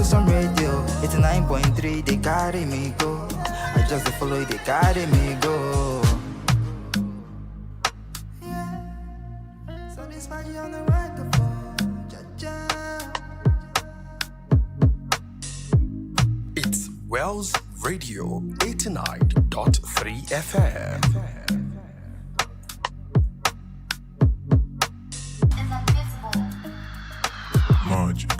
wholesome radio. 89.3, they carry me go. I just follow, they carry me go. Satisfy you on the microphone. It's Wells Radio 89.3 FM. Magic.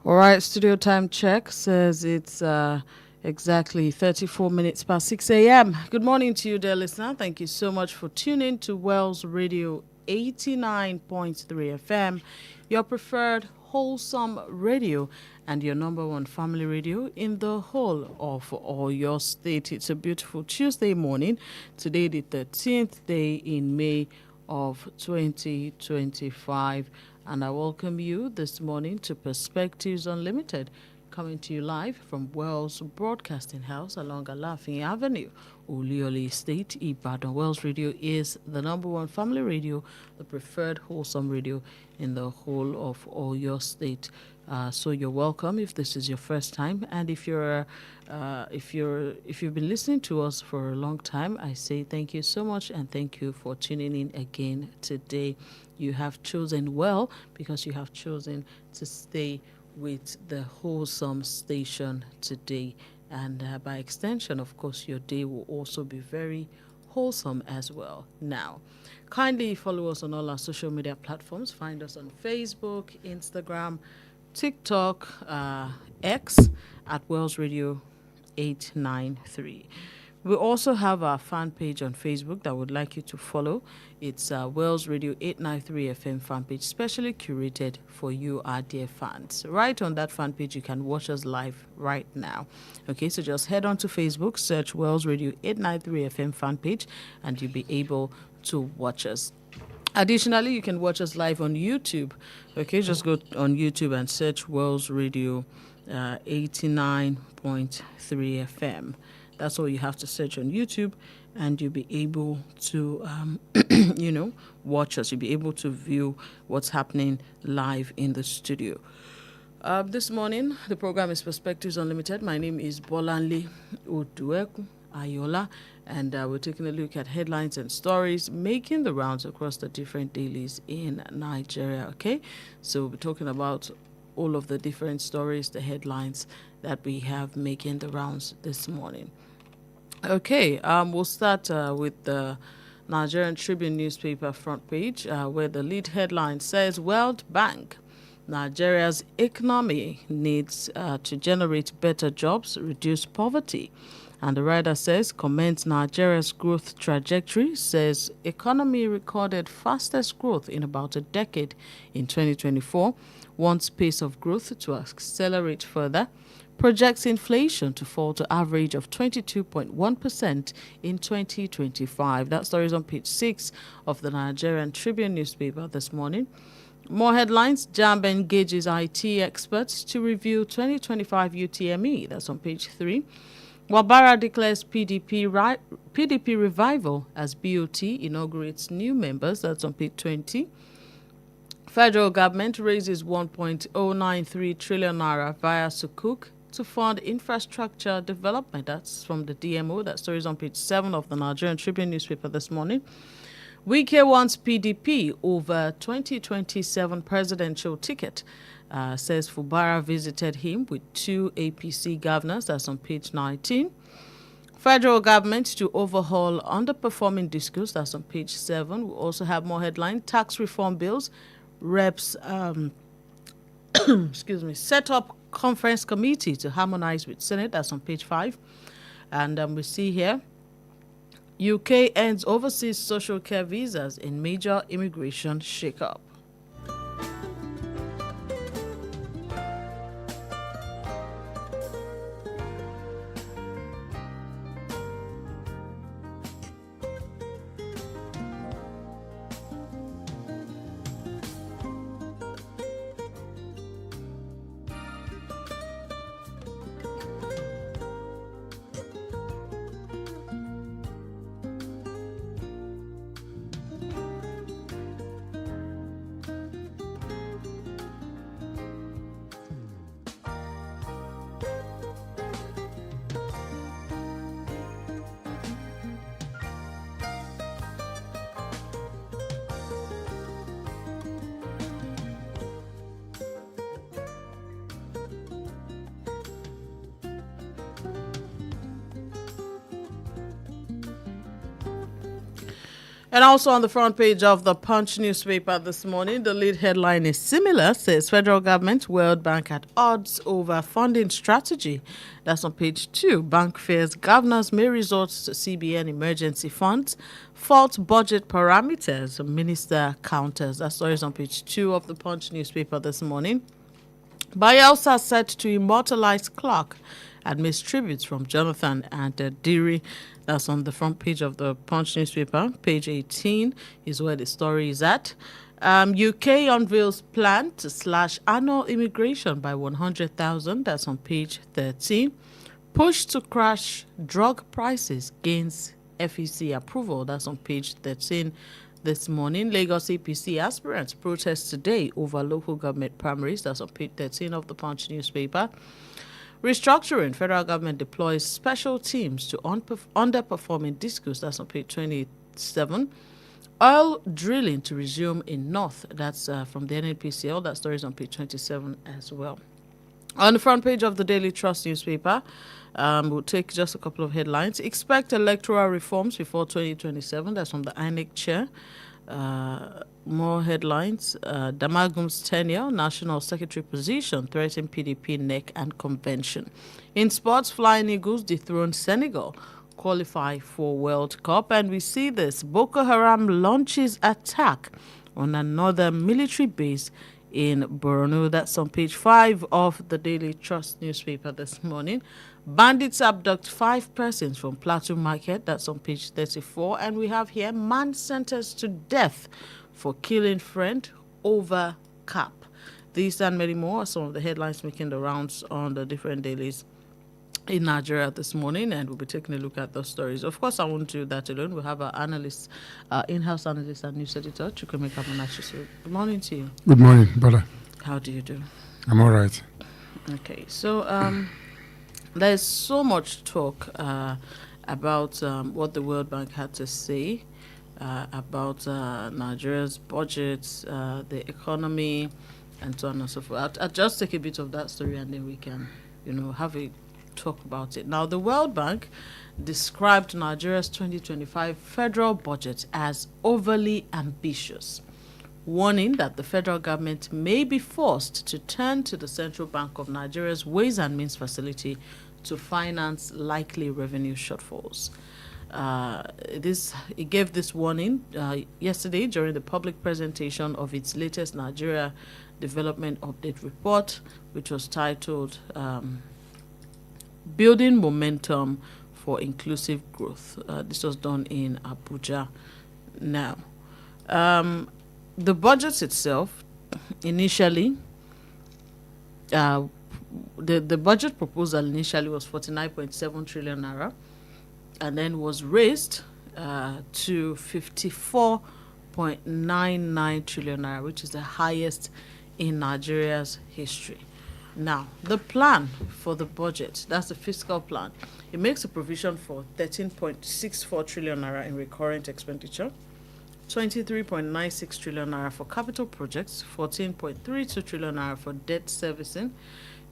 All right, studio time check says it's exactly 34 minutes past 6 a.m. Good morning to you, dear listener. Thank you so much for tuning to Wells Radio 89.3 FM, your preferred wholesome radio and your number one family radio in the whole of Oyo State. It's a beautiful Tuesday morning, today the 13th day in May of 2025. And I welcome you this morning to Perspectives Unlimited, coming to you live from Wells Broadcasting House along Alafin Avenue, Uliole State, Ibadan. Wells Radio is the number one family radio, the preferred wholesome radio in the whole of Oyo State. So you're welcome if this is your first time, and if you've been listening to us for a long time, I say thank you so much and thank you for tuning in again today. You have chosen well because you have chosen to stay with the wholesome station today, and by extension, of course, your day will also be very wholesome as well. Now, kindly follow us on all our social media platforms. Find us on Facebook, Instagram, TikTok, X at Wells Radio 893. We also have our fan page on Facebook that I would like you to follow. It's Wells Radio 893 FM fan page, specially curated for you, our dear fans. Right on that fan page, you can watch us live right now. Okay, so just head on to Facebook, search Wells Radio 893 FM fan page, and you'll be able to watch us. Additionally, you can watch us live on YouTube. Okay, just go on YouTube and search Wells Radio 89.3 FM. That's all you have to search on YouTube, and you'll be able to, watch us. You'll be able to view what's happening live in the studio. This morning, the program is Perspectives Unlimited. My name is Bolanle Oduekun-Ayoola, and we're taking a look at headlines and stories making the rounds across the different dailies in Nigeria. Okay, so we'll be talking about all of the different stories, the headlines that we have making the rounds this morning. Okay, we'll start with the Nigerian Tribune newspaper front page, where the lead headline says World Bank, Nigeria's economy needs to generate better jobs, reduce poverty. And the writer says, comments Nigeria's growth trajectory, says economy recorded fastest growth in about a decade in 2024, wants pace of growth to accelerate further, projects inflation to fall to average of 22.1% in 2025. That story is on page 6 of the Nigerian Tribune newspaper this morning. More headlines. JAMB engages IT experts to review 2025 UTME. That's on page 3. Wabara declares PDP revival as BOT inaugurates new members. That's on page 20. Federal government raises 1.093 trillion naira via Sukuk to fund infrastructure development. That's from the DMO. That story is on page 7 of the Nigerian Tribune newspaper this morning. Wike wants PDP over 2027 presidential ticket. Says Fubara visited him with 2 APC governors. That's on page 19. Federal government to overhaul underperforming discourse. That's on page 7. We also have more headline. Tax reform bills. Reps set up conference committee to harmonize with Senate. That's on page 5. And we see here, UK ends overseas social care visas in major immigration shakeup. And also on the front page of the Punch newspaper this morning, the lead headline is similar, says Federal Government, World Bank at odds over funding strategy. That's on page 2. Bank fears governors may resort to CBN emergency funds, fault budget parameters, minister counters. That story is on page 2 of the Punch newspaper this morning. Bielsa set to immortalize Clark amidst tributes from Jonathan and Diri. That's on the front page of the Punch newspaper. Page 18 is where the story is at. UK unveils plan to slash annual immigration by 100,000. That's on page 13. Push to crash drug prices gains FEC approval. That's on page 13 this morning. Lagos APC aspirants protest today over local government primaries. That's on page 13 of the Punch newspaper. Restructuring. Federal government deploys special teams to underperforming discos. That's on page 27. Oil drilling to resume in North. That's from the NNPCL. That story is on page 27 as well. On the front page of the Daily Trust newspaper, we'll take just a couple of headlines. Expect electoral reforms before 2027. That's from the INEC chair. More headlines. Damagum's tenure, national secretary position, threaten PDP neck and convention. In sports, Flying Eagles dethrone Senegal, qualify for World Cup. And we see this. Boko Haram launches attack on another military base in Borno. That's on page 5 of the Daily Trust newspaper this morning. Bandits abduct 5 persons from Plateau Market. That's on page 34. And we have here man sentenced to death for killing friend over cap. These and many more are some of the headlines making the rounds on the different dailies in Nigeria this morning, and we'll be taking a look at those stories. Of course, I won't do that alone. We'll have our analyst, in-house analyst and news editor, Chukwemeka Manachi. So, good morning to you. Good morning, brother. How do you do? I'm all right. Okay, so there's so much talk about what the World Bank had to say about Nigeria's budgets, the economy, and so on and so forth. I'll just take a bit of that story and then we can, have a talk about it. Now, the World Bank described Nigeria's 2025 federal budget as overly ambitious, warning that the federal government may be forced to turn to the Central Bank of Nigeria's Ways and Means facility to finance likely revenue shortfalls. It gave this warning yesterday during the public presentation of its latest Nigeria Development Update report, which was titled Building Momentum for Inclusive Growth. This was done in Abuja now. The budget itself initially, the budget proposal initially was 49.7 trillion naira, and then was raised to 54.99 trillion naira, which is the highest in Nigeria's history. Now, the plan for the budget, that's the fiscal plan, it makes a provision for 13.64 trillion naira in recurrent expenditure, 23.96 trillion naira for capital projects, 14.32 trillion naira for debt servicing,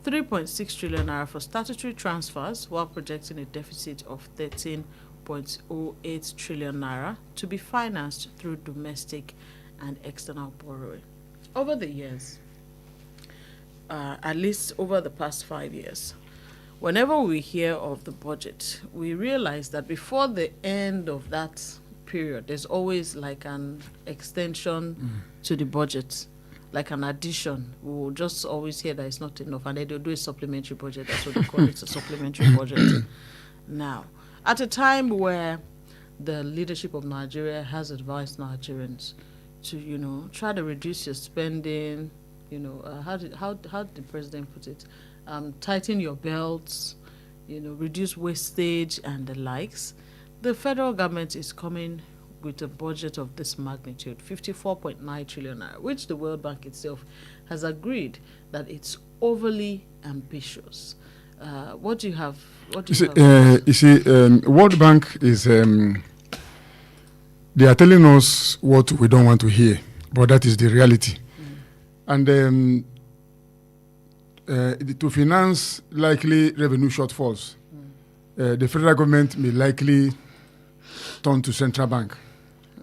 3.6 trillion naira for statutory transfers, while projecting a deficit of 13.08 trillion naira to be financed through domestic and external borrowing. Over the years, at least over the past 5 years, whenever we hear of the budget, we realize that before the end of that period, there's always like an extension to the budget, like an addition. We will just always hear that it's not enough, and then they'll do a supplementary budget. That's what they call it, a supplementary budget. Now, at a time where the leadership of Nigeria has advised Nigerians to, try to reduce your spending, how did the president put it? Tighten your belts, reduce wastage and the likes. The federal government is coming with a budget of this magnitude, 54.9 trillion naira, which the World Bank itself has agreed that it's overly ambitious. What do you have? World Bank is they are telling us what we don't want to hear, but that is the reality. And to finance likely revenue shortfalls, the federal government may likely turn to central bank.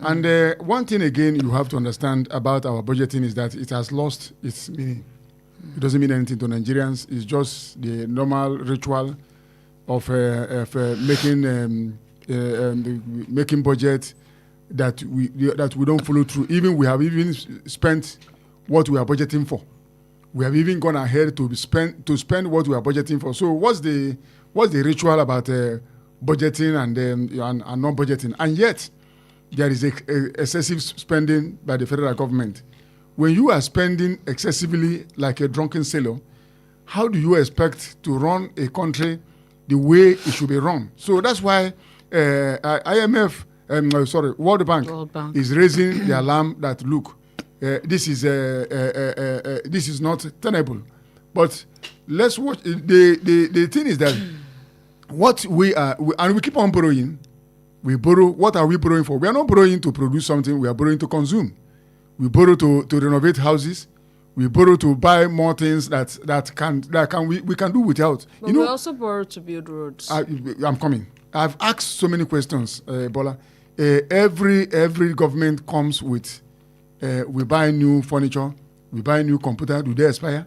And one thing again you have to understand about our budgeting is that it has lost its meaning. It doesn't mean anything to Nigerians. It's just the normal ritual of making budget that we don't follow through. Even we have even spent what we are budgeting for. We have even gone ahead to spend what we are budgeting for. So what's the ritual about budgeting and not budgeting? And yet there is excessive spending by the federal government. When you are spending excessively like a drunken sailor, how do you expect to run a country the way it should be run? So that's why World Bank is raising the alarm that look, this is not tenable. But let's watch. The thing is that what we are, and we keep on borrowing. We borrow. What are we borrowing for? We are not borrowing to produce something. We are borrowing to consume. We borrow to renovate houses. We borrow to buy more things that we can do without. But we also borrow to build roads. I'm coming. I've asked so many questions, Bola. Every government comes with. We buy new furniture. We buy new computer. Do they expire?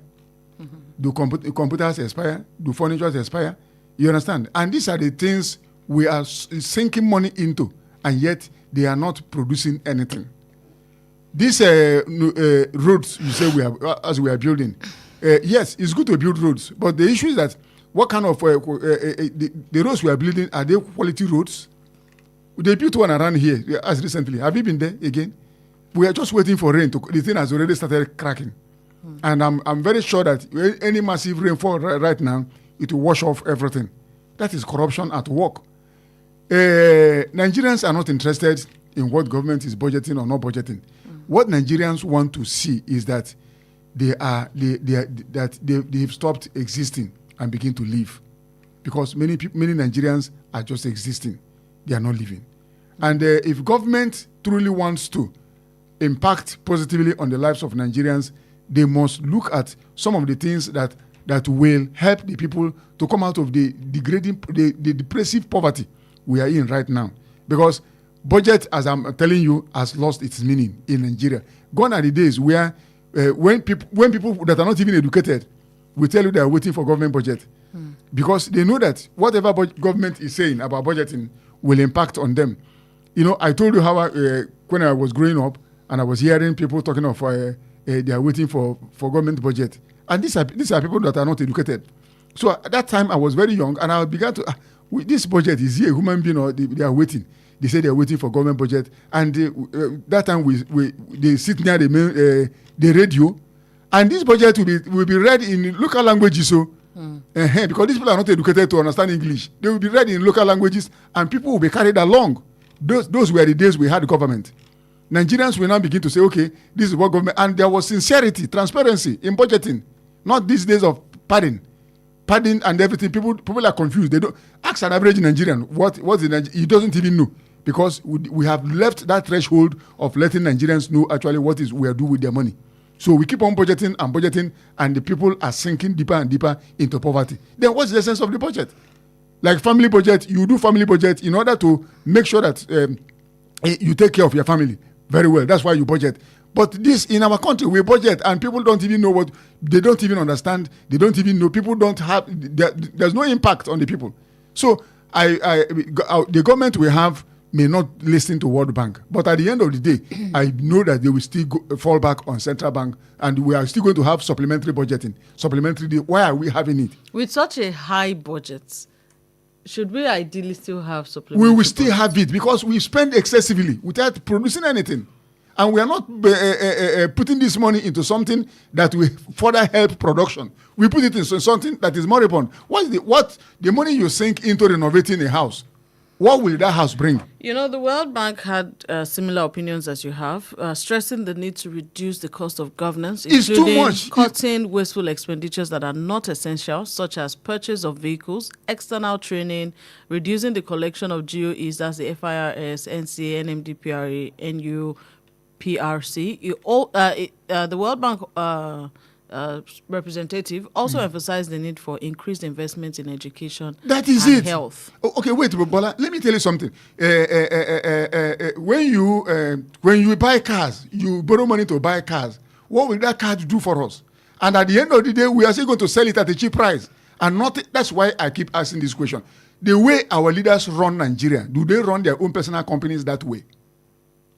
Do computers expire? Do furnitures expire? You understand? And these are the things we are sinking money into, and yet they are not producing anything. These roads you say we are building, yes, it's good to build roads, but the issue is that what kind of the roads we are building, are they quality roads? They built one around here as recently. Have you been there again? We are just waiting for rain. The thing has already started cracking, and I'm very sure that any massive rainfall right now, it will wash off everything. That is corruption at work. Nigerians are not interested in what government is budgeting or not budgeting. What Nigerians want to see is that they've stopped existing and begin to live, because many Nigerians are just existing; they are not living. And if government truly wants to impact positively on the lives of Nigerians, they must look at some of the things that will help the people to come out of the depressive poverty we are in right now. Because budget, as I'm telling you, has lost its meaning in Nigeria. Gone are the days where when people that are not even educated will tell you they are waiting for government budget, because they know that whatever government is saying about budgeting will impact on them. I told you how when I was growing up and I was hearing people talking of they are waiting for government budget. And these are people that are not educated. So at that time I was very young, and I began to, this budget, is he a human being or they are waiting? They say they are waiting for government budget. And that time they sit near the radio And this budget will be read in local languages. So, because these people are not educated to understand English, they will be read in local languages, and people will be carried along. Those were the days we had government. Nigerians will now begin to say, okay, this is what government, and there was sincerity, transparency in budgeting, not these days of padding and everything. People are confused. They don't ask an average Nigerian what's the Nigerian. He doesn't even know, because we have left that threshold of letting Nigerians know actually what is we are doing with their money. So we keep on budgeting and budgeting, and the people are sinking deeper and deeper into poverty. Then what's the essence of the budget? Like family budget, you do family budget in order to make sure that you take care of your family very well. That's why you budget. But this, in our country, we budget, and people don't even know what, they don't even understand. They don't even know. People don't have, there's no impact on the people. So the government we have may not listen to World Bank, but at the end of the day, I know that they will still fall back on central bank, and we are still going to have supplementary budgeting. Why are we having it? With such a high budget, should we ideally still have supplementary? We will still have it, because we spend excessively without producing anything. And we are not putting this money into something that will further help production. We put it into something that is moribund. What the money you sink into renovating a house, what will that house bring? You know, the World Bank had similar opinions as you have, stressing the need to reduce the cost of governance, including cutting wasteful expenditures that are not essential, such as purchase of vehicles, external training, reducing the collection of GOEs, that's the FIRS, NCA, NMDPRA, NU, PRC. The World Bank representative also emphasized the need for increased investment in education and health. Okay, wait, Bola, let me tell you something. When you buy cars, you borrow money to buy cars. What will that car do for us? And at the end of the day, we are still going to sell it at a cheap price. And that's why I keep asking this question. The way our leaders run Nigeria, do they run their own personal companies that way?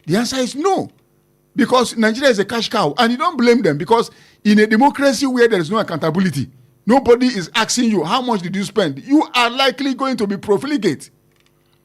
The answer is no. Because Nigeria is a cash cow, and you don't blame them, because in a democracy where there is no accountability, nobody is asking you, how much did you spend? You are likely going to be profligate.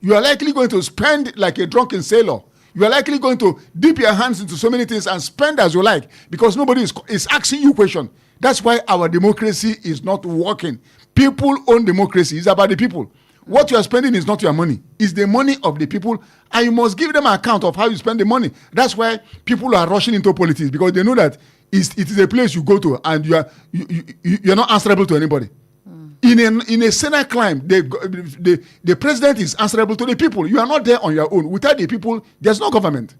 You are likely going to spend like a drunken sailor. You are likely going to dip your hands into so many things and spend as you like, because nobody is asking you questions. That's why our democracy is not working. People own democracy. It's about the people. What you are spending is not your money. It's the money of the people, and you must give them an account of how you spend the money. That's why people are rushing into politics, because they know that it is a place you go to, and you are not answerable to anybody. In a Senate climb, the president is answerable to the people. You are not there on your own. Without the people, there's no government.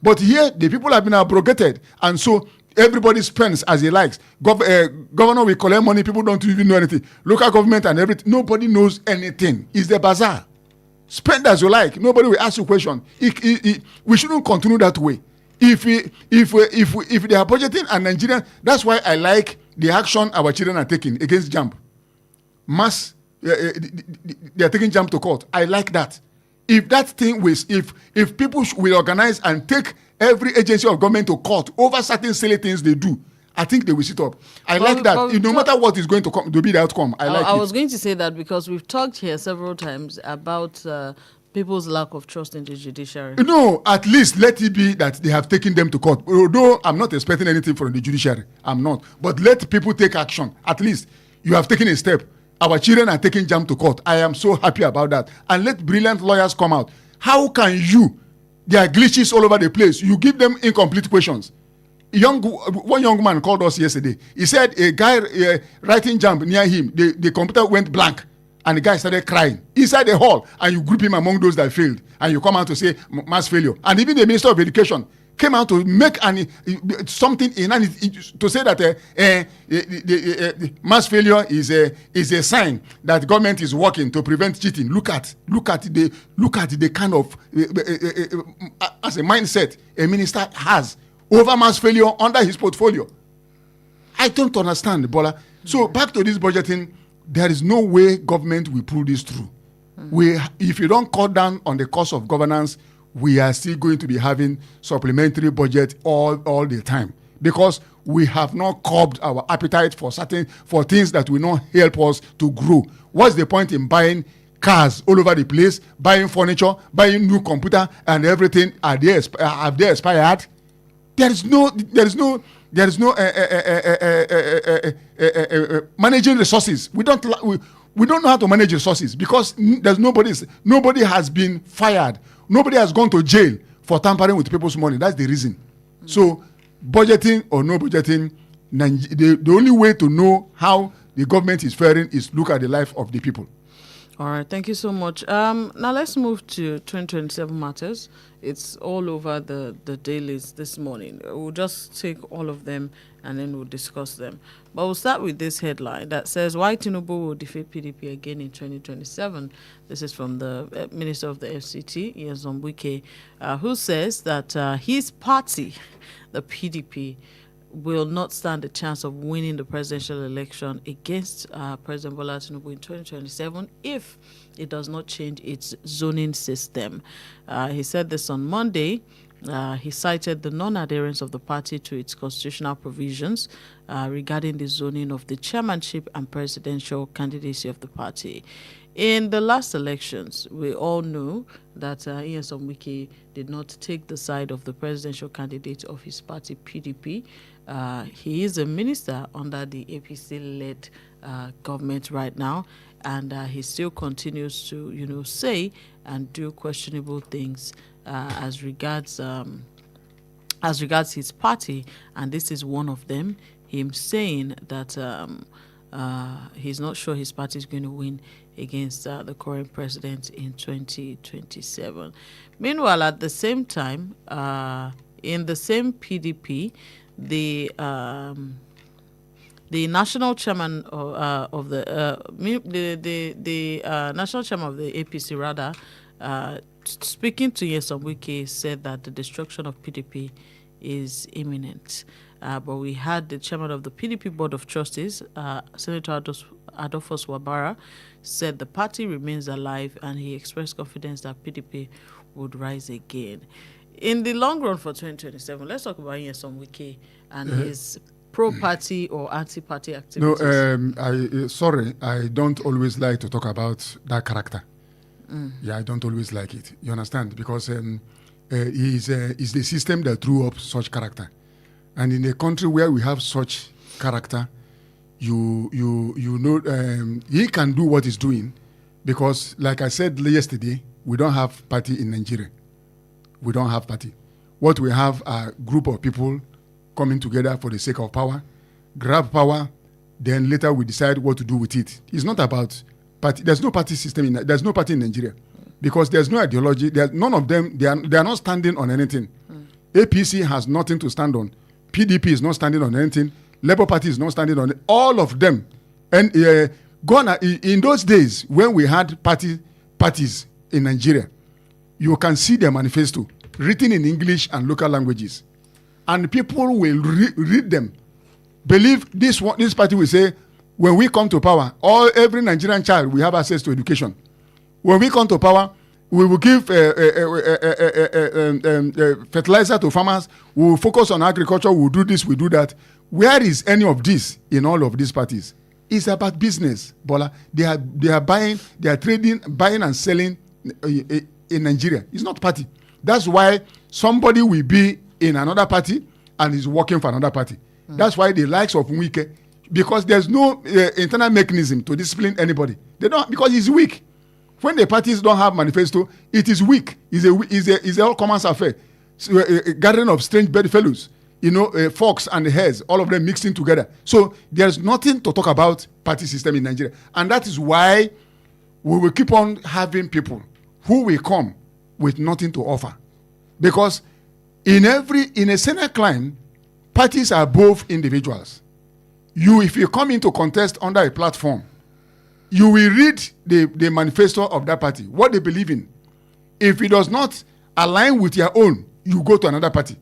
But here, the people have been abrogated, and so everybody spends as he likes. Governor will collect money. People don't even know anything. Local government and everything. Nobody knows anything. It's the bazaar. Spend as you like. Nobody will ask you question. We shouldn't continue that way. If they are budgeting and Nigerian, that's why I like the action our children are taking against JAMB. They are taking JAMB to court. I like that. If that thing was, if people will organize and take every agency of government to court over certain silly things they do, I think they will sit up. I like that. No matter what is going to be the outcome, I was going to say that because we've talked here several times about people's lack of trust in the judiciary. No, at least let it be that they have taken them to court. Although I'm not expecting anything from the judiciary. I'm not. But let people take action. At least you have taken a step. Our children are taking JAMB to court. I am so happy about that. And let brilliant lawyers come out. How can you? There are glitches all over the place. You give them incomplete questions. One young man called us yesterday. He said a guy writing JAMB near him, the computer went blank, and the guy started crying inside the hall. And you group him among those that failed, and you come out to say mass failure. And even the Minister of Education came out to make something to say that mass failure is a sign that the government is working to prevent cheating. Look at the kind of as a mindset a minister has over mass failure under his portfolio. I don't understand, Bola. So back to this budgeting, there is no way government will pull this through. If you don't cut down on the cost of governance, we are still going to be having supplementary budget all the time, because we have not curbed our appetite for things that will not help us to grow. What's the point in buying cars all over the place, buying furniture, buying new computer and everything? Have they expired? There is no There is no managing resources. We don't know how to manage resources because nobody has been fired. Nobody has gone to jail for tampering with people's money. That's the reason. So budgeting or no budgeting, the only way to know how the government is faring is look at the life of the people. All right, thank you so much. Now let's move to 2027 matters. It's all over the dailies this morning. We'll just take all of them and then we'll discuss them. But we'll start with this headline that says, why Tinubu will defeat PDP again in 2027. This is from the Minister of the FCT, Nyesom Wike, who says that his party, the PDP, will not stand a chance of winning the presidential election against President Bola Tinubu in 2027 if it does not change its zoning system. He said this on Monday. He cited the non-adherence of the party to its constitutional provisions regarding the zoning of the chairmanship and presidential candidacy of the party. In the last elections, we all knew that Nyesom Wike did not take the side of the presidential candidate of his party, PDP. He is a minister under the APC-led government right now, and he still continues to, say and do questionable things as regards his party, and this is one of them. Him saying that he's not sure his party is going to win against the current president in 2027. Meanwhile, at the same time, in the same PDP, the national chairman of the national chairman of the APC, rather, speaking to Nyesom Wike, said that the destruction of PDP is imminent. But we had the chairman of the PDP Board of Trustees, Senator Adolphus Wabara, said the party remains alive, and he expressed confidence that PDP would rise again. In the long run for 2027, let's talk about Nyesom Wike and his pro-party or anti-party activities. No, I don't always like to talk about that character. Yeah, I don't always like it. You understand? Because it's the system that threw up such character. And in a country where we have such character, you know, he can do what he's doing because, like I said yesterday, we don't have party in Nigeria. We don't have party. What we have are a group of people coming together for the sake of power, grab power, then later we decide what to do with it. It's not about party. There's no party system. There's no party in Nigeria because there's no ideology. None of them, they are not standing on anything. APC has nothing to stand on. PDP is not standing on anything. Labour Party is not standing on it. All of them. And gone in those days when we had parties in Nigeria, you can see their manifesto written in English and local languages. And people will read them. Believe this party will say, when we come to power, every Nigerian child will have access to education. When we come to power, we will give fertilizer to farmers. We will focus on agriculture. We will do this, we do that. Where is any of this in all of these parties? It's about business, Bola. They are buying, they are trading, buying and selling in Nigeria. It's not party. That's why somebody will be in another party and is working for another party. That's why the likes of Wike, because there's no internal mechanism to discipline anybody. They don't, because he's weak. When the parties don't have manifesto, it is weak. It's a all commons affair. So, a gathering of strange bedfellows, fox and the hares, all of them mixing together. So there's nothing to talk about party system in Nigeria. And that is why we will keep on having people who will come with nothing to offer. Because in a Senate climb, parties are both individuals. If you come into contest under a platform, you will read the manifesto of that party, what they believe in. If it does not align with your own, you go to another party.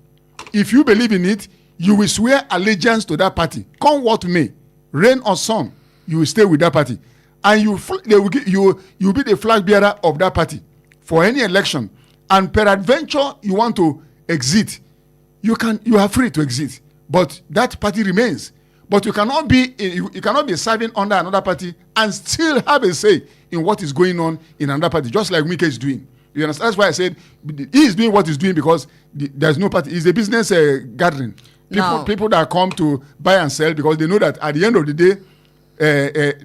If you believe in it, you will swear allegiance to that party. Come what may, rain or sun, you will stay with that party. And you will be the flag bearer of that party for any election. And peradventure, you want to exit, you are free to exit. But that party remains. But you cannot be serving under another party and still have a say in what is going on in another party, just like Wike is doing. You understand? That's why I said he is doing what he's doing because there's no party. It's a business gathering. People that come to buy and sell because they know that at the end of the day,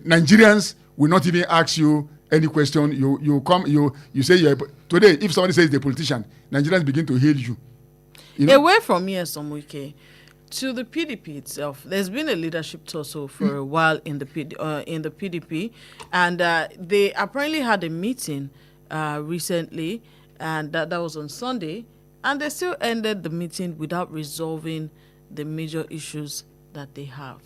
Nigerians will not even ask you any question. You say today. If somebody says they're a politician, Nigerians begin to hail you. Away from here, Samuike, to the PDP itself, there's been a leadership tussle for a while in the PDP, and they apparently had a meeting recently, and that was on Sunday, and they still ended the meeting without resolving the major issues that they have.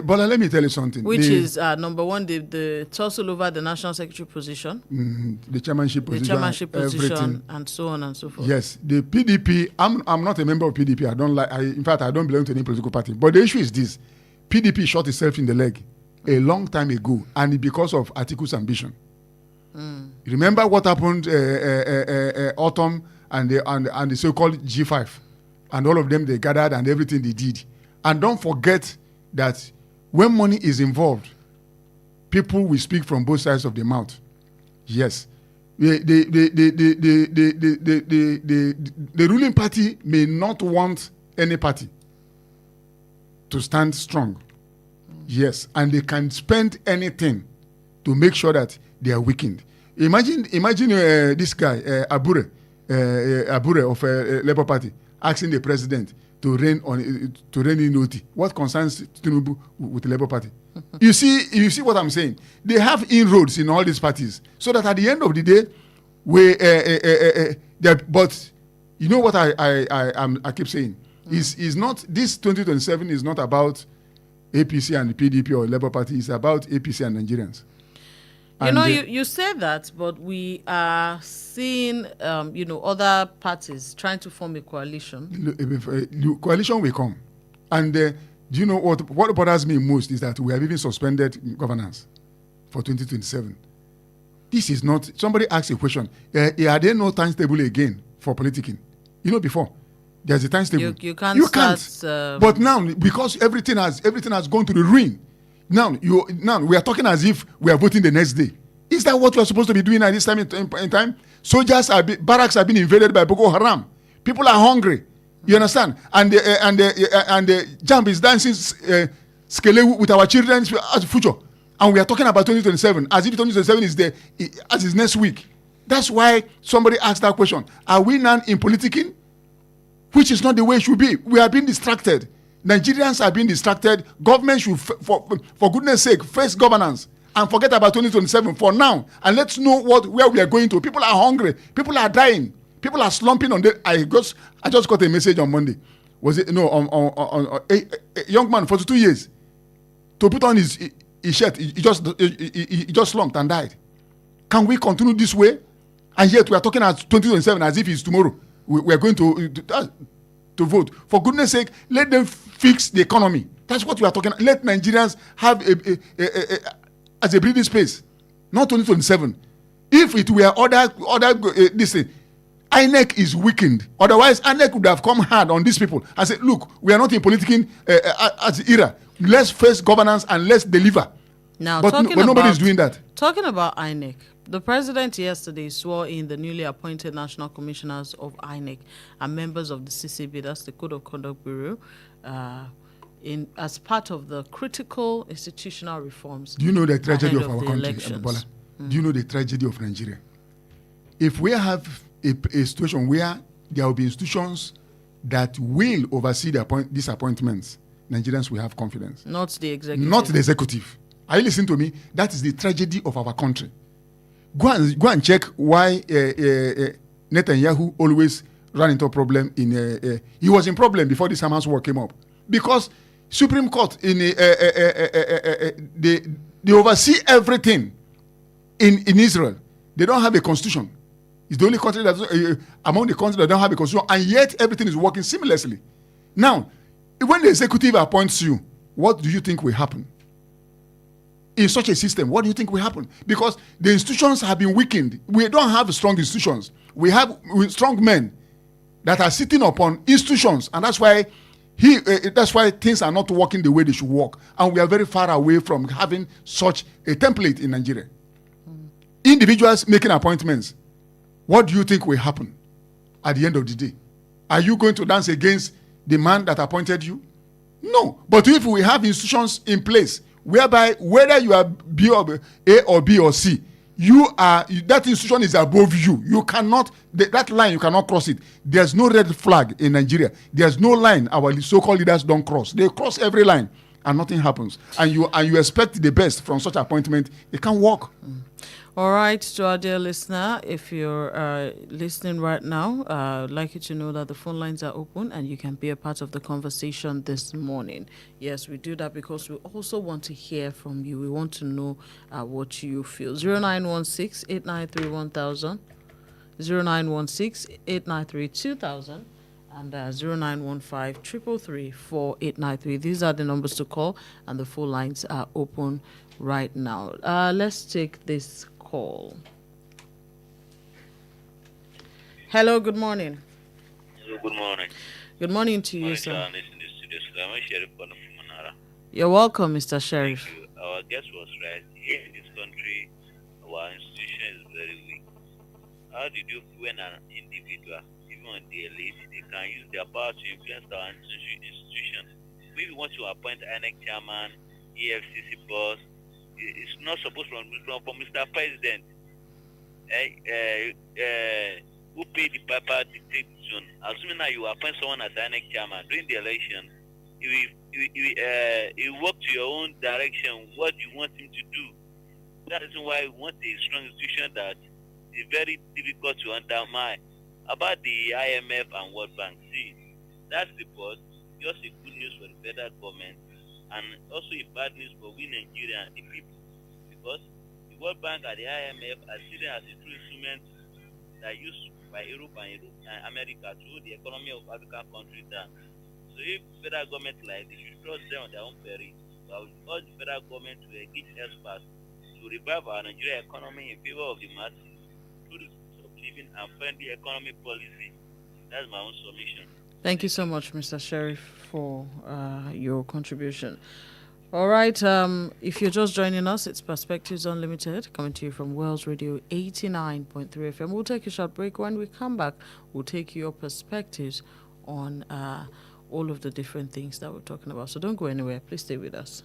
But let me tell you something. Which is number one, the tussle over the national secretary position, the chairmanship position, everything, and so on and so forth. Yes, the PDP. I'm not a member of PDP. In fact, I don't belong to any political party. But the issue is this: PDP shot itself in the leg a long time ago, and because of Atiku's ambition. Remember what happened autumn and the so-called G5, and all of them, they gathered and everything they did. And don't forget that when money is involved, people will speak from both sides of the mouth. Yes. The ruling party may not want any party to stand strong. Yes. And they can spend anything to make sure that they are weakened. Imagine this guy, Abure of Labour Party, asking the president to reign in OT. What concerns Tinubu with the Labour Party? You see what I'm saying? They have inroads in all these parties, so that at the end of the day, but you know what I keep saying is not this 2027 is not about APC and the PDP or Labour Party. It's about APC and Nigerians. You say that, but we are seeing, other parties trying to form a coalition. The coalition will come. And do you know what bothers me most is that we have even suspended governance for 2027. This is not, somebody asked a question, are there no timetable again for politicking? Before, there's a timetable. You can't. But now, because everything has gone to the ruin, Now we are talking as if we are voting the next day. Is that what we are supposed to be doing at this time in time? Barracks have been invaded by Boko Haram. People are hungry. You understand? And the jump is dancing skele with our children's future. And we are talking about 2027 as if 2027 is next week. That's why somebody asked that question. Are we now in politicking? Which is not the way it should be. We are being distracted. Nigerians are being distracted. Government should, for goodness sake, face governance and forget about 2027 for now. And let's know where we are going to. People are hungry. People are dying. People are slumping on the. I just got a message on Monday. Was it on a young man, 42 years, to put on his shirt? He just slumped and died. Can we continue this way? And yet we are talking at 2027 as if it's tomorrow. We are going to vote. For goodness sake, let them fix the economy. That's what we are talking about. Let Nigerians have as a breathing space. Not 2027. If it were other this thing, INEC is weakened. Otherwise, INEC would have come hard on these people and said, look, we are not in politicking as the era. Let's face governance and let's deliver. Now, but nobody is doing that. Talking about INEC, the president yesterday swore in the newly appointed national commissioners of INEC and members of the CCB, that's the Code of Conduct Bureau, as part of the critical institutional reforms. Do you know the tragedy of our country, Bola? Do you know the tragedy of Nigeria? If we have a situation where there will be institutions that will oversee these appointments, Nigerians will have confidence. Not the executive. Not the executive. Are you listening to me? That is the tragedy of our country. Go and check why Netanyahu always ran into a problem. He was in problem before this Hamas war came up. Because Supreme Court, they oversee everything in Israel. They don't have a constitution. It's the only country among the countries that don't have a constitution, and yet everything is working seamlessly. Now, when the executive appoints you, what do you think will happen? In such a system, what do you think will happen? Because the institutions have been weakened. We don't have strong institutions. We have strong men that are sitting upon institutions, and that's why things are not working the way they should work. And we are very far away from having such a template in Nigeria. Individuals making appointments. What do you think will happen at the end of the day? Are you going to dance against the man that appointed you? No. But if we have institutions in place whereby whether you are A or B or C, that institution is above you. You cannot, that line, you cannot cross it. There's no red flag in Nigeria. There's no line our so-called leaders don't cross. They cross every line and nothing happens. And you expect the best from such appointment. It can't work. All right, to our dear listener, if you're listening right now, I'd like you to know that the phone lines are open and you can be a part of the conversation this morning. Yes, we do that because we also want to hear from you. We want to know what you feel. 0916-893-1000, 0916-893-2000, and 0915-333-4893. These are the numbers to call, and the phone lines are open right now. Let's take this call. Hello, good morning. Hello, good morning. Good morning to you, sir. In the studio, Sheriff You're welcome, Mr. Sheriff. Thank you. Our guest was right. Here in this country, our institution is very weak. How did you feel when an individual, even on the elite, they can use their power to influence our institution? We want to appoint INEC chairman, EFCC boss. It's not supposed from Mr. President. Who paid the paper dictation? Assuming that you appoint someone as INEC chairman during the election, you work to your own direction. What you want him to do? That is why we want a strong institution that is very difficult to undermine. About the IMF and World Bank, see, that report just a good news for the federal government, and also a bad news for we Nigerians and the people, because the World Bank and the IMF are seen as a true instrument that are used by Europe and America to hold the economy of African countries down. So if federal government they should trust them on their own peril. But we urge the federal government to engage experts to revive our Nigerian economy in favor of the masses through the cost of living and friendly economic policy. That's my own submission. Thank you so much, Mr. Sheriff, for your contribution. All right, if you're just joining us, it's Perspectives Unlimited, coming to you from Wells Radio 89.3 FM. We'll take a short break. When we come back, we'll take your perspectives on all of the different things that we're talking about. So don't go anywhere. Please stay with us.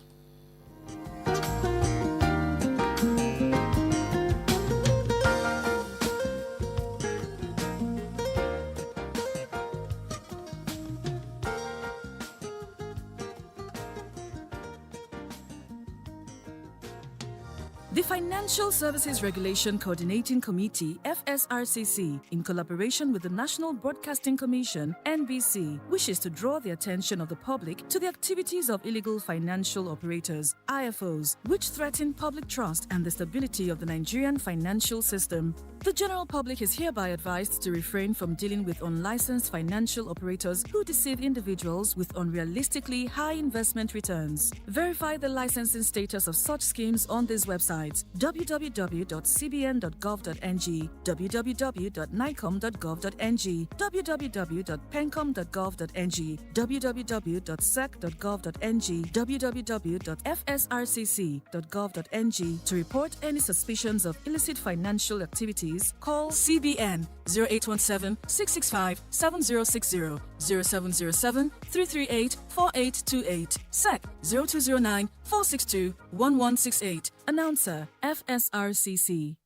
The Financial Services Regulation Coordinating Committee, FSRCC, in collaboration with the National Broadcasting Commission, NBC, wishes to draw the attention of the public to the activities of illegal financial operators, IFOs, which threaten public trust and the stability of the Nigerian financial system. The general public is hereby advised to refrain from dealing with unlicensed financial operators who deceive individuals with unrealistically high investment returns. Verify the licensing status of such schemes on these websites: www.cbn.gov.ng, www.nicom.gov.ng, www.pencom.gov.ng, www.sec.gov.ng, www.fsrcc.gov.ng. To report any suspicions of illicit financial activities, call CBN 0817-665-7060, 0707-338-4828, SEC 0209-462-1168. Announcer, FSRCC.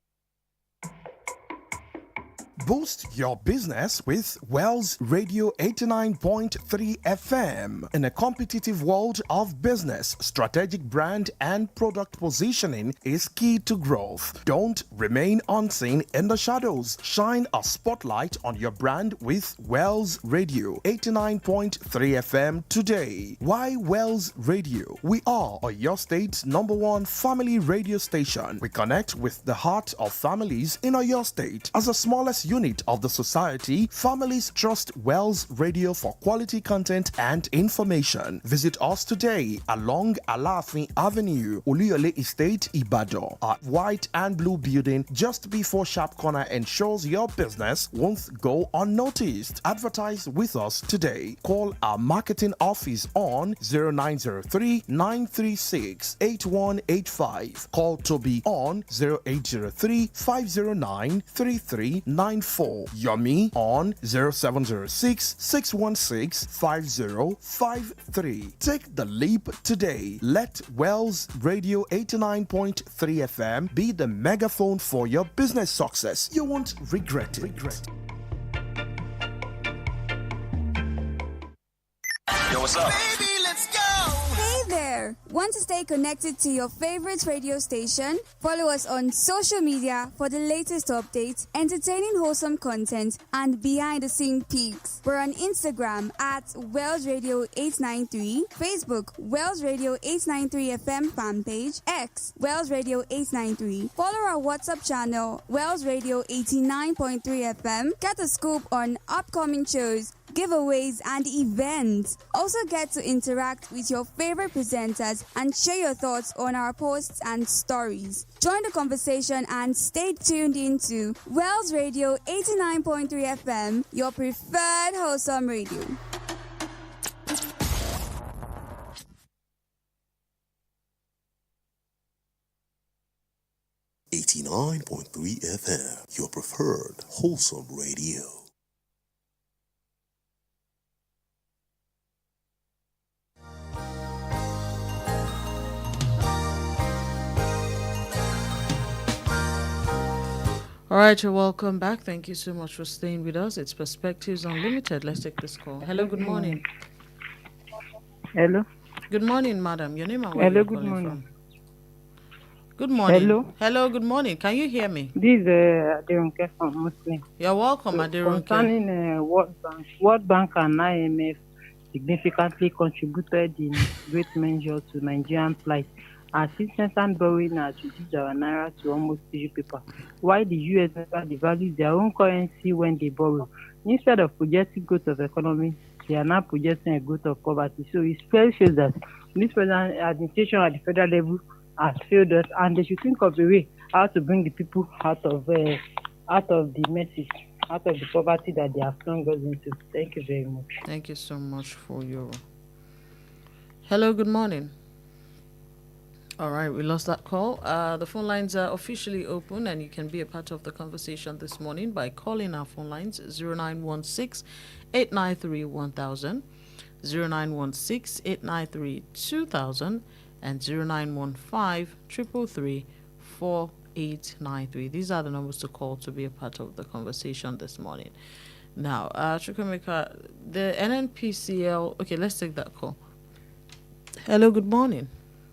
Boost your business with Wells Radio 89.3 FM. In a competitive world of business, strategic brand and product positioning is key to growth. Don't remain unseen in the shadows. Shine a spotlight on your brand with Wells Radio 89.3 FM today. Why Wells Radio? We are your state's #1 family radio station. We connect with the heart of families in your state. As the smallest unit of the society, families trust Wells Radio for quality content and information. Visit us today along Alafin Avenue, Oluyole Estate, Ibadan. Our white and blue building just before Sharp Corner ensures your business won't go unnoticed. Advertise with us today. Call our marketing office on 0903-936-8185. Call Toby on 0803-509-3399. 09194. Yomi on 0706 616 5053. Take the leap today. Let Wells Radio 89.3 FM be the megaphone for your business success. You won't regret it. Yo, what's up? Baby, let's go! Hey there! Want to stay connected to your favorite radio station? Follow us on social media for the latest updates, entertaining wholesome content, and behind-the-scene peeks. We're on Instagram at Wells Radio 893, Facebook Wells Radio 893 FM fan page, X Wells Radio 893. Follow our WhatsApp channel Wells Radio 89.3 FM. Get a scoop on upcoming shows, giveaways, and events. Also get to interact with your favorite presenters and share your thoughts on our posts and stories. Join the conversation and stay tuned into Wells Radio 89.3 FM, your preferred wholesome radio. .3 FM, your preferred wholesome radio. All right, you're welcome back. Thank you so much for staying with us. It's Perspectives Unlimited. Let's take this call. Hello, good morning. Hello. Good morning, madam. Your name and where Hello, you're good calling morning. from? Good morning. Hello. Hello, good morning. Can you hear me? This is Aderonke from Muslim. You're welcome, Aderonke. Concerning World Bank and IMF significantly contributed in great measure to Nigerian plight. Assistance and borrowing has reduced our naira to almost 3 paper, while the US never devalues their own currency when they borrow. Instead of projecting growth of economy, they are now projecting a growth of poverty. So it clearly shows that this present administration at the federal level has failed us, and they should think of a way how to bring the people out of the messes, out of the poverty that they have thrown us into. Thank you very much. Thank you so much for your... Hello, good morning. All right, we lost that call. The phone lines are officially open, and you can be a part of the conversation this morning by calling our phone lines 0916-893-1000, 0916-893-2000, and 0915-333-4893. These are the numbers to call to be a part of the conversation this morning. Now, Chukwemeka, the NNPCL... Okay, let's take that call. Hello, good morning.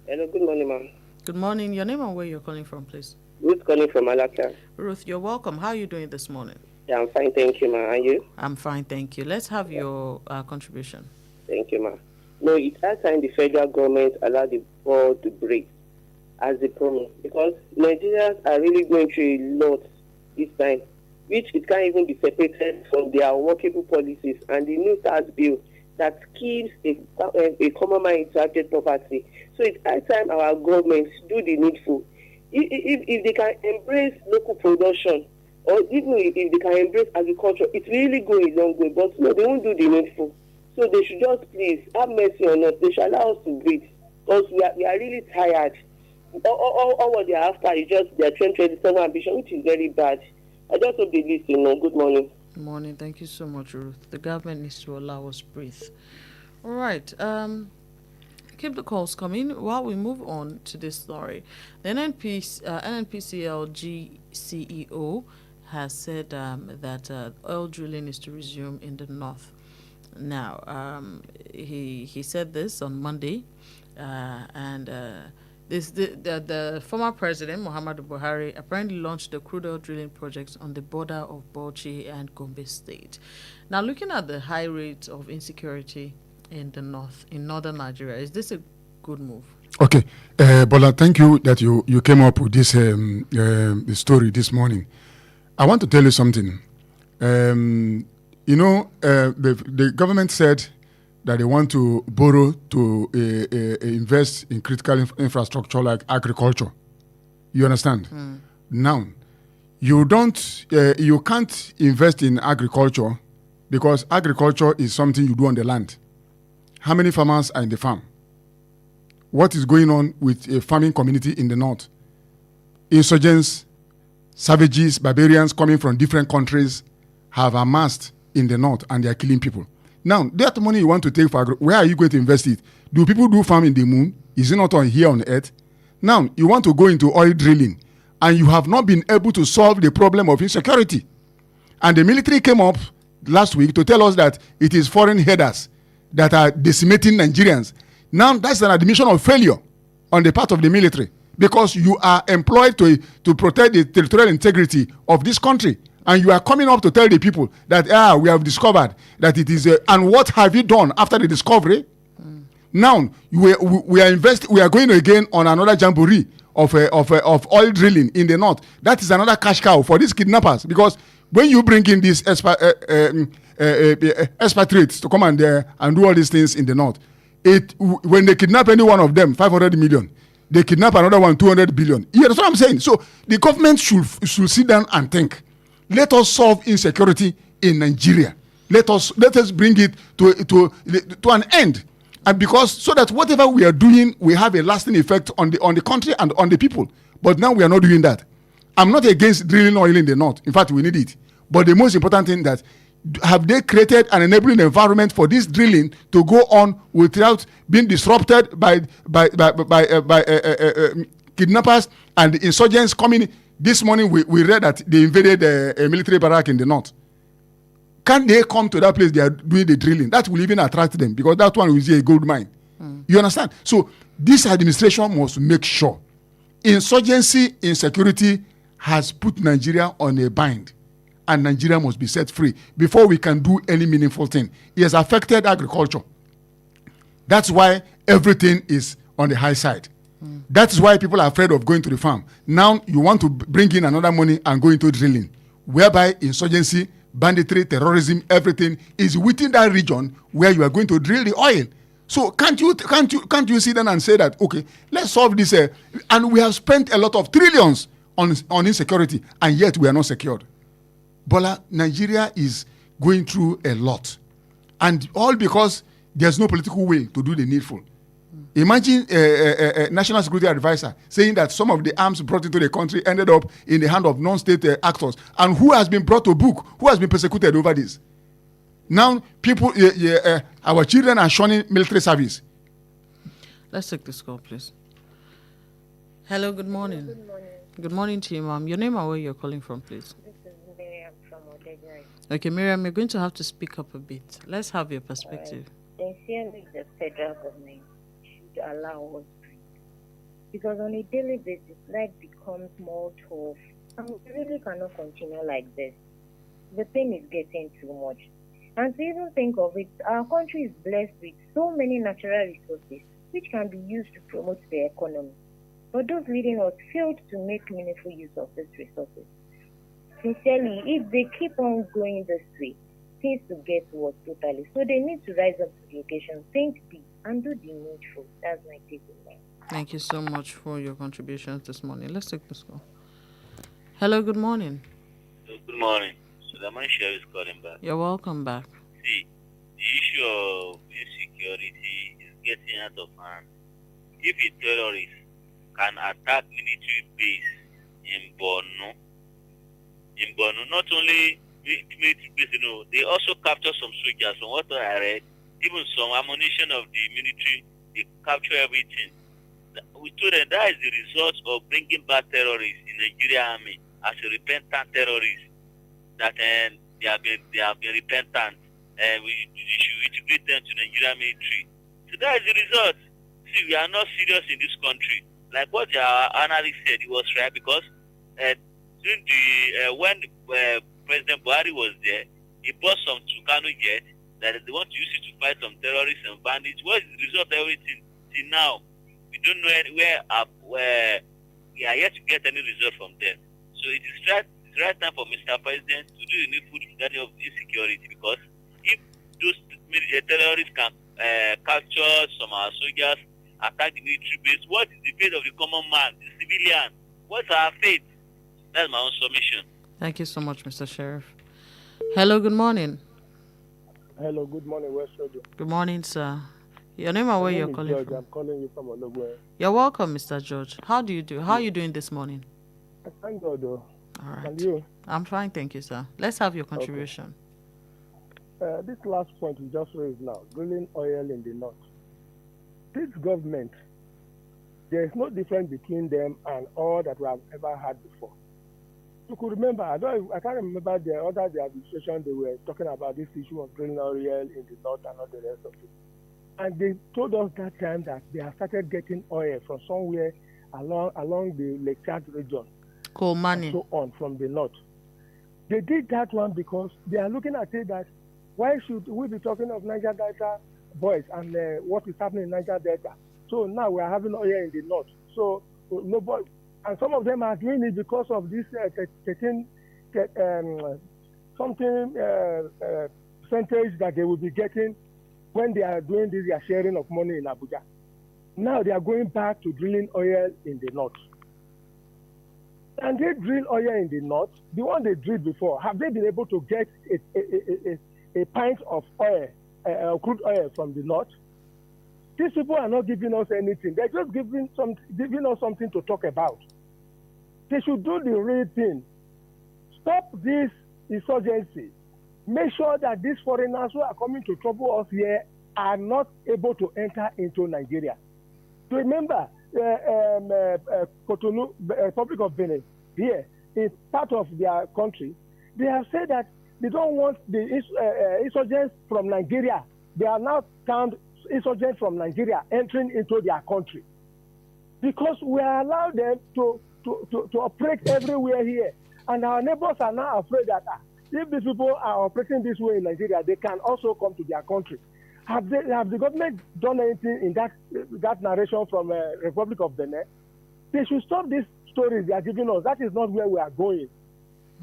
Hello, good morning, ma'am. Good morning. Your name and where you're calling from, please? Ruth calling from Alaka. Ruth, you're welcome. How are you doing this morning? Yeah, I'm fine, thank you, ma'am. And you? I'm fine, thank you. Let's have your contribution. Thank you, ma'am. No, it's high time the federal government allow the ball to break as they promised, because Nigerians are really going through a lot this time, which it can't even be separated from their workable policies and the new tax bill that keeps a common man in target poverty. So it's high time our government do the needful. If they can embrace local production, or even if they can embrace agriculture, it really go a long way. But no, they won't do the needful. So they should just please have mercy on us. They should allow us to breathe, because we are really tired. All what they are after is just their 2027 ambition, which is very bad. I just hope they listen. Good morning. Good morning. Thank you so much, Ruth. The government needs to allow us breathe. All right. Keep the calls coming while we move on to this story. The NNPCL CEO has said that oil drilling is to resume in the north. Now, he said this on Monday, and the former president, Muhammadu Buhari, apparently launched the crude oil drilling projects on the border of Bauchi and Gombe State. Now, looking at the high rate of insecurity in the north, in northern Nigeria, is this a good move? Okay, Bola, thank you that you came up with this story this morning. I want to tell you something. The government said that they want to borrow to invest in critical infrastructure like agriculture. You understand? Now, you can't invest in agriculture because agriculture is something you do on the land. How many farmers are in the farm? What is going on with a farming community in the north? Insurgents savages, barbarians coming from different countries have amassed in the north, and they are killing people. Now, that money you want to take for where are you going to invest it? Do people do farm in the moon? Is it not on here on earth? Now, you want to go into oil drilling, and you have not been able to solve the problem of insecurity. And the military came up last week to tell us that it is foreign headers that are decimating Nigerians. Now, that's an admission of failure on the part of the military, because you are employed to protect the territorial integrity of this country. And you are coming up to tell the people that, we have discovered that it is, and what have you done after the discovery? Now, we are going again on another jamboree of oil drilling in the north. That is another cash cow for these kidnappers, because when you bring in these expatriates to come and do all these things in the north, when they kidnap any one of them, 500 million, they kidnap another one, 200 billion. Yeah, that's what I'm saying. So the government should sit down and think. Let us solve insecurity in Nigeria. Let us bring it to an end, and because so that whatever we are doing, we have a lasting effect on the country and on the people. But now we are not doing that. I'm not against drilling oil in the north. In fact, we need it. But the most important thing that have they created an enabling environment for this drilling to go on without being disrupted by kidnappers and the insurgents coming? This morning we read that they invaded a military barrack in the north. Can they come to that place they are doing the drilling? That will even attract them, because that one will be a gold mine. You understand? So this administration must make sure insurgency, insecurity has put Nigeria on a bind, and Nigeria must be set free before we can do any meaningful thing. It has affected agriculture. That's why everything is on the high side. That's why people are afraid of going to the farm. Now you want to bring in another money and go into drilling, whereby insurgency, banditry, terrorism, everything is within that region where you are going to drill the oil. So can't you sit down and say that, okay, let's solve this? And we have spent a lot of trillions on insecurity, and yet we are not secured. Bola, Nigeria is going through a lot, and all because there's no political will to do the needful. Imagine a national security advisor saying that some of the arms brought into the country ended up in the hand of non-state actors, and who has been brought to book, who has been persecuted over this. Now, people, our children are shunning military service. Let's take this call, please. Hello, good morning. Good morning. Good morning to you, ma'am. Your name and where you're calling from, please. This is Miriam from Oduekun-Ayoola. Okay, Miriam, you're going to have to speak up a bit. Let's have your perspective. Sincerely, the federal government should allow us to, because on a daily basis, life becomes more tough, and we really cannot continue like this. The pain is getting too much. And to even think of it, our country is blessed with so many natural resources which can be used to promote the economy. But those leading us failed to make meaningful use of these resources. Sincerely, if they keep on going this way, things will get worse totally. So they need to rise up to the occasion, think big, and do the needful. That's my take on that. Thank you so much for your contributions this morning. Let's take this call. Hello, good morning. Good morning. So the man share is calling back. You're welcome back. See, the issue of insecurity is getting out of hand. If a terrorist can attack military base in Borno, not only military base, they also capture some soldiers. From what I read, even some ammunition of the military, they capture everything. We told them that is the result of bringing back terrorists in the Nigerian army as a repentant terrorist. That they have been repentant, and we should integrate them to the Nigerian military. So that is the result. See, we are not serious in this country. Like what our analyst said, it was right, because during when President Buhari was there, he bought some Tucano jet that they want to use it to fight some terrorists and bandits. What is the result of everything? Till now, we don't know where we are yet to get any result from them. So it is right time for Mr. President to do the needful regarding of insecurity, because if those terrorists can capture some of our soldiers, attack the military base, what is the fate of the common man, the civilian? What's our fate? That's my own submission. Thank you so much, Mr. Sheriff. Hello, good morning. Hello, good morning, West Radio. Good morning, sir. Your name and where you're calling George. from? I'm calling you from Ologwe. You're welcome, Mr. George. How do you do? How are you doing this morning? I thank God, though. All right. And you? I'm fine, thank you, sir. Let's have your contribution. This last point you just raised now, drilling oil in the north. This government, there is no difference between them and all that we have ever had before. You could remember, I can't remember the administration, they were talking about this issue of drilling oil in the north and all the rest of it. And they told us that time that they have started getting oil from somewhere along the Lake Chad region. Coal money. And so on from the north. They did that one because they are looking at it that why should we be talking of Niger Delta boys and what is happening in Niger Delta? So now we are having oil in the north. So nobody, and some of them are doing it because of this something percentage that they will be getting when they are doing this sharing of money in Abuja. Now they are going back to drilling oil in the north. And they drill oil in the north, the one they drilled before, have they been able to get a pint of oil, crude oil from the north? These people are not giving us anything. They're just giving us something to talk about. They should do the real thing. Stop this insurgency. Make sure that these foreigners who are coming to trouble us here are not able to enter into Nigeria. Remember, Cotonou, Republic of Benin, here, is part of their country. They have said that they don't want the insurgents from Nigeria. They are now termed insurgents from Nigeria entering into their country. Because we are allowed them to operate everywhere here. And our neighbors are now afraid that if these people are operating this way in Nigeria, they can also come to their country. Have the government done anything in that narration from Republic of Benin? They should stop these stories they are giving us. That is not where we are going.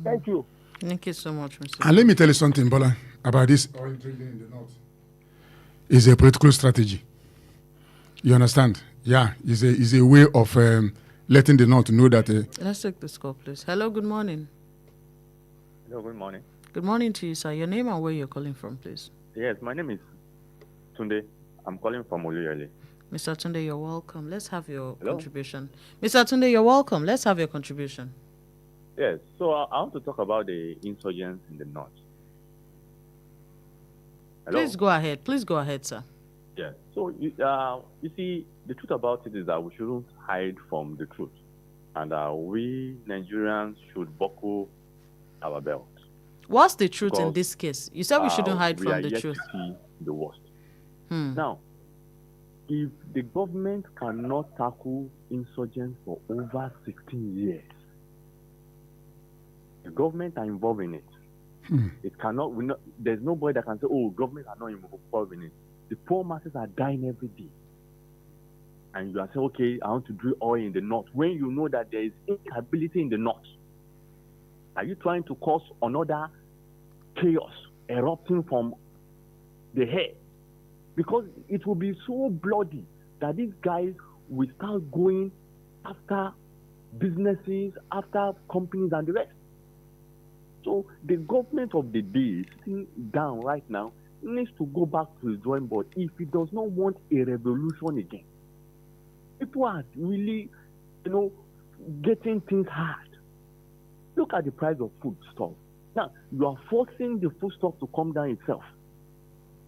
Thank you. Thank you so much, Mr. And let me tell you something, Bola, about this oil drilling in the north. It's a political strategy. You understand? Yeah, it's a way of letting the north know that... Let's take this call, please. Hello, good morning. Hello, good morning. Good morning to you, sir. Your name and where you're calling from, please. Yes, my name is Tunde. I'm calling from Oluyole. Mr. Tunde, you're welcome. Let's have your contribution. Mr. Tunde, you're welcome. Let's have your contribution. Yes, so I want to talk about the insurgents in the north. Hello? Please go ahead. Please go ahead, sir. Yes, so you see, the truth about it is that we shouldn't hide from the truth. And we Nigerians should buckle our belt. What's the truth in this case? You said we shouldn't hide from the truth. We are yet to see the worst. Now, if the government cannot tackle insurgents for over 16 years, the government are involved in it. It cannot. There's nobody that can say, "Oh, government are not involved in it." The poor masses are dying every day, and you are saying, "Okay, I want to drill oil in the north," when you know that there is instability in the north. Are you trying to cause another chaos erupting from the head? Because it will be so bloody that these guys will start going after businesses, after companies and the rest. So the government of the day sitting down right now needs to go back to the drawing board if it does not want a revolution again. People are really, getting things hard. Look at the price of food stuff. Now, you are forcing the food stuff to come down itself.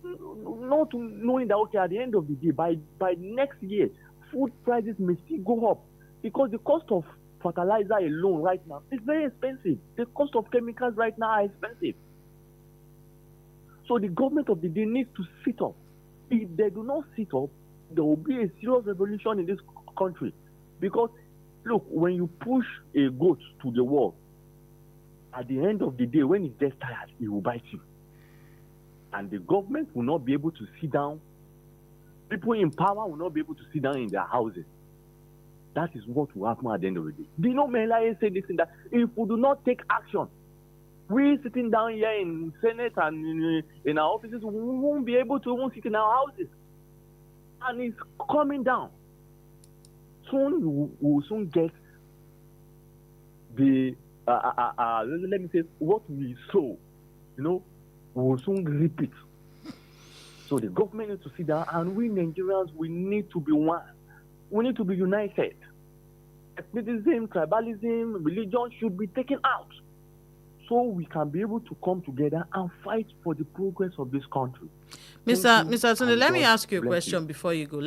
Not knowing that, okay, at the end of the day, by next year, food prices may still go up because the cost of fertilizer alone right now is very expensive. The cost of chemicals right now are expensive. So the government of the day needs to sit up. If they do not sit up, there will be a serious revolution in this country. Because, look, when you push a goat to the wall, at the end of the day, when it gets tired, it will bite you. And the government will not be able to sit down. People in power will not be able to sit down in their houses. That is what will happen at the end of the day. Do you know, Melaye said this and that? If we do not take action, we sitting down here in Senate and in our offices, we won't be able to even sit in our houses. And it's coming down. Soon we will soon get the, let me say, what we sow, we will soon reap it. So the government needs to sit down, and we Nigerians, we need to be one. We need to be united. ethnicism, tribalism, religion should be taken out, so we can be able to come together and fight for the progress of this country. Mr. Tunde, let me ask you a question before you go.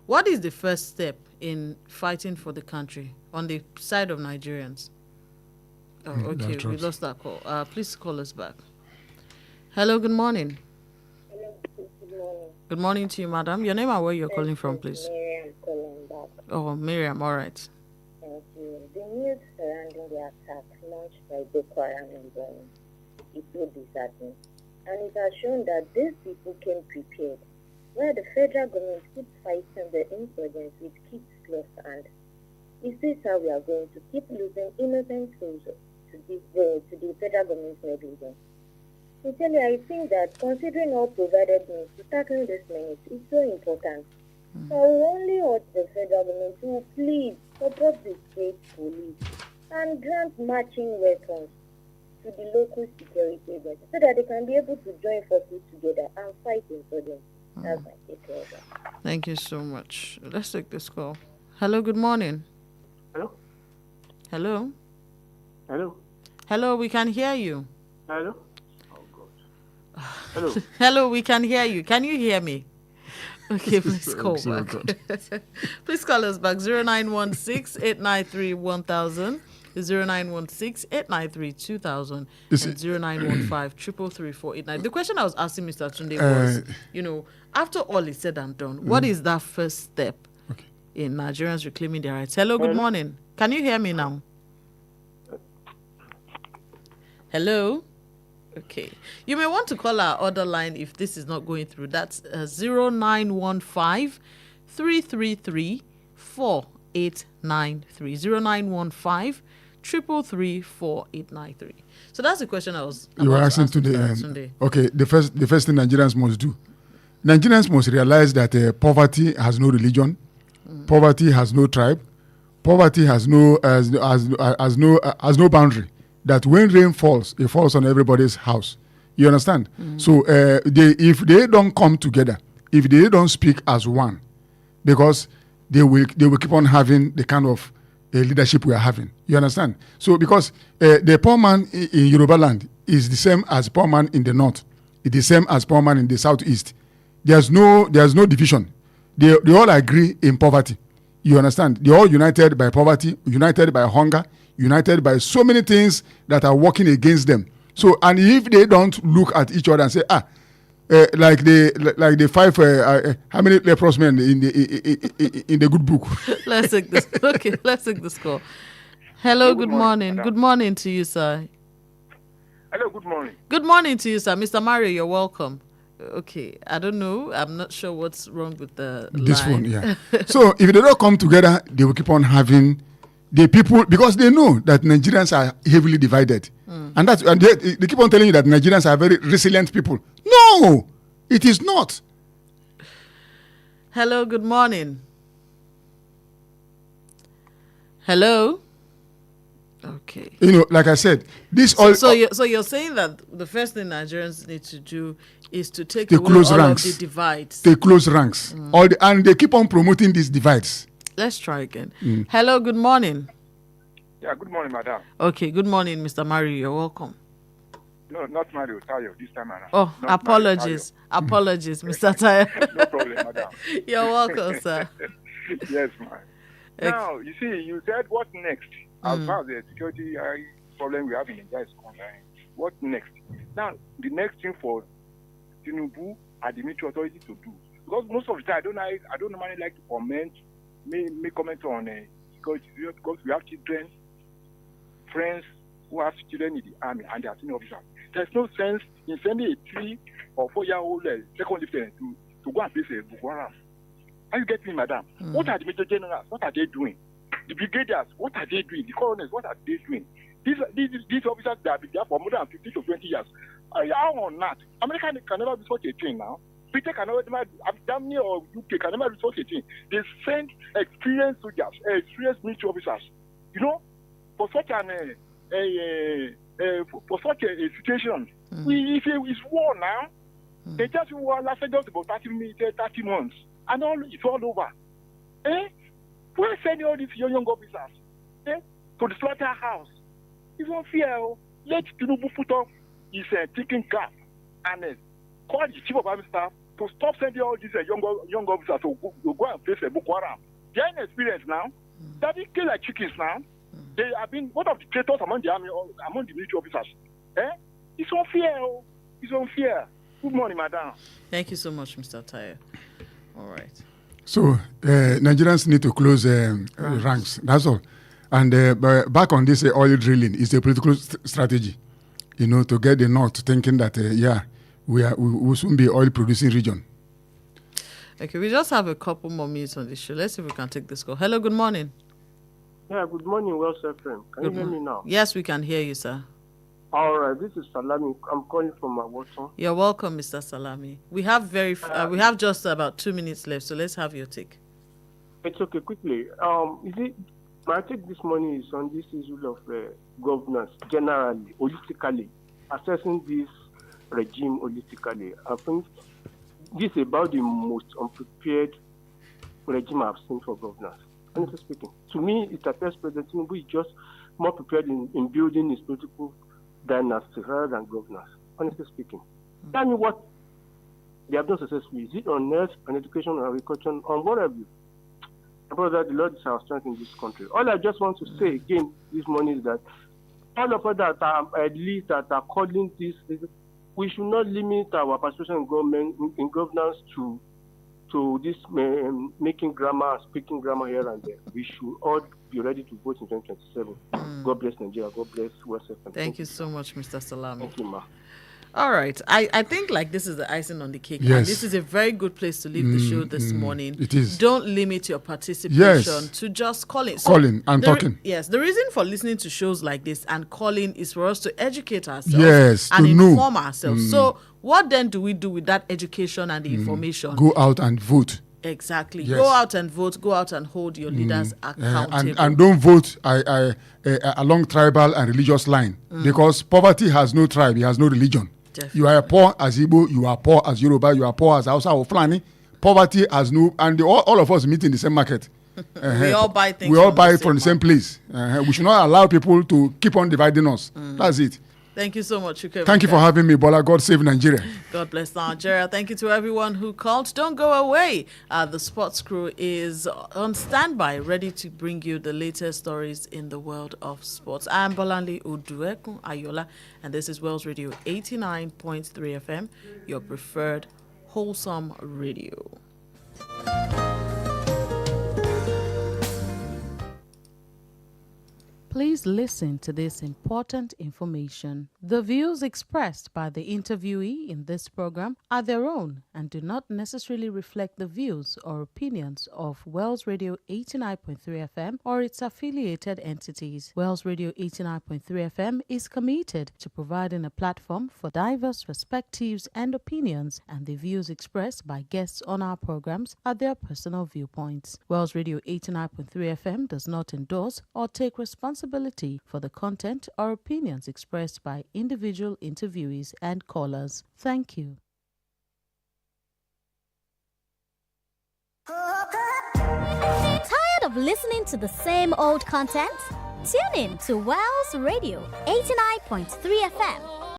What is the first step in fighting for the country on the side of Nigerians? Oh, okay, we lost that call. Please call us back. Hello, good morning. Hello, good morning. Good morning to you, madam. Your name and where you're calling from, please. Miriam calling back. Oh, Miriam, all right. Thank you. The news surrounding the attack launched by Boko Haram in Borno is so disheartening. And it has shown that these people came prepared, where the federal government keeps fighting the insurgents with kids close hand. Is this how we are going to keep losing innocent souls to the federal government's negligence? Sincerely, I think that considering all provided means to tackling this menace is so important. So I will only urge the federal government to please support the state police and grant matching weapons to the local security agencies so that they can be able to join forces together and fight insurgents. That's my take. Thank you so much. Let's take this call. Hello, good morning. Hello? Hello? Hello? Hello, we can hear you. Hello? Oh, God. Hello? Hello, we can hear you. Can you hear me? Okay, please call back. Please call us back. 0916-893-1000, 0916-893-2000, and 0915-333-489. The question I was asking Mr. Tunde was, after all is said and done, what is that first step in Nigerians reclaiming their rights? Hello, good morning. Can you hear me now? Hello? Okay. You may want to call our other line if this is not going through. That's 0915-333-4893. 0915-333-4893. So that's the question I was you were asking today. Okay, the first thing Nigerians must do. Nigerians must realize that poverty has no religion, poverty has no tribe, poverty has no boundary. That when rain falls, it falls on everybody's house. You understand? So if they don't come together, if they don't speak as one, because they will keep on having the kind of leadership we are having. You understand? So because the poor man in Yoruba land is the same as poor man in the north, it's the same as poor man in the southeast. There's no division. They all agree in poverty. You understand? They're all united by poverty, united by hunger, united by so many things that are working against them. So, and if they don't look at each other and say, like the five, how many leprous men in the good book? Let's take this. Okay, let's take this call. Hello, good morning. Good morning to you, sir. Hello, good morning. Good morning to you, sir. Mr. Mario, you're welcome. Okay, I don't know. I'm not sure what's wrong with this phone. Yeah. So if they don't come together, they will keep on having the people, because they know that Nigerians are heavily divided, and they keep on telling you that Nigerians are very resilient people. No, it is not. Hello, good morning. Hello. Okay. Like I said, this So you're saying that the first thing Nigerians need to do is to take away close all ranks. of the divides. They close ranks. And they keep on promoting these divides. Let's try again. Hello, good morning. Yeah, good morning, madam. Okay, good morning, Mr. Mario. You're welcome. No, not Mario, Tayo, this time around. Oh, Not apologies. Apologies, Mr. Tayo. No problem, madam. You're welcome, sir. Yes, ma'am. Now, you see, you said what next? As far as the security problem we have in Nigeria is concerned, what next? Now, the next thing for Tinubu and the military authority to do, because most of the time I don't normally like to make comments on security, because we have children, friends who have children in the army and they are senior officers. There's no sense in sending a 3 or 4-year-old second lieutenant to go and face a Boko Haram. Are you getting me, madam? What are the major generals? What are they doing? The brigadiers, what are they doing? The colonels, what are they doing? These officers that have been there for more than 15 to 20 years. How on that? America can never do such a thing now. Britain can never, Germany or UK can never do such a thing. They send experienced soldiers, experienced military officers, for such a situation. It's war now. They just war lasted just about 30 months. And it's all over. We're sending all these young officers to the slaughterhouse. It's unfair. Let Tinubu put up his thinking cap and call the chief of army staff to stop sending all these young officers to go and face Boko Haram. They're inexperienced now. They're being killed like chickens now. They have been one of the traitors among the army, among the military officers. It's unfair. It's unfair. Good morning, madam. Thank you so much, Mr. Tayo. All right. So Nigerians need to close ranks. That's all. And back on this oil drilling, it's a political strategy, to get the North thinking that we will soon be oil producing region. Okay, we just have a couple more minutes on this show. Let's see if we can take this call. Hello, good morning. Yeah, good morning, Wells FM. Can you hear me now? Yes, we can hear you, sir. All right, this is Salami. I'm calling from Watson. You're welcome, Mr. Salami. We have we have just about 2 minutes left, so let's have your take. It's okay, quickly. My take this morning is on this issue of governance generally, holistically, assessing this regime holistically. I think this is about the most unprepared regime I've seen for governance. Honestly speaking, to me, it appears President Tinubu is just more prepared in building his political dynasty rather than governance. Honestly speaking, tell me what they have done successfully. Is it on health, on education, on agriculture, on what have you? Brother, the Lord is our strength in this country. All I just want to say again this morning is that all of us that are at least that are calling this, we should not limit our participation in governance to this making grammar, speaking grammar here and there. We should all be ready to vote in 2027. God bless Nigeria. God bless West Africa. Thank you so much, Mr. Salami. Thank you, ma. All right. I think this is the icing on the cake. Yes. And this is a very good place to leave the show this morning. It is. Don't limit your participation to just calling. Calling and talking. Yes. The reason for listening to shows like this and calling is for us to educate ourselves and inform ourselves. So what then do we do with that education and the information? Go out and vote. Exactly. Yes. Go out and vote. Go out and hold your leaders accountable. And don't vote along tribal and religious line because poverty has no tribe, it has no religion. Definitely. You are poor as Igbo, you are poor as Yoruba, you are poor as Hausa or Fulani. Poverty has no, and all of us meet in the same market. We all buy things. We all buy from the same place. We should not allow people to keep on dividing us. That's it. Thank you so much. Thank you for having me, Bola. God save Nigeria. God bless Nigeria. Thank you to everyone who called. Don't go away. The sports crew is on standby, ready to bring you the latest stories in the world of sports. I'm Bolanle Oduekun-Ayoola, and this is Wells Radio 89.3 FM, your preferred wholesome radio. Please listen to this important information. The views expressed by the interviewee in this program are their own and do not necessarily reflect the views or opinions of Wells Radio 89.3 FM or its affiliated entities. Wells Radio 89.3 FM is committed to providing a platform for diverse perspectives and opinions, and the views expressed by guests on our programs are their personal viewpoints. Wells Radio 89.3 FM does not endorse or take responsibility for the content or opinions expressed by individual interviewees and callers. Thank you. Tired of listening to the same old content? Tune in to Wells Radio 89.3 FM.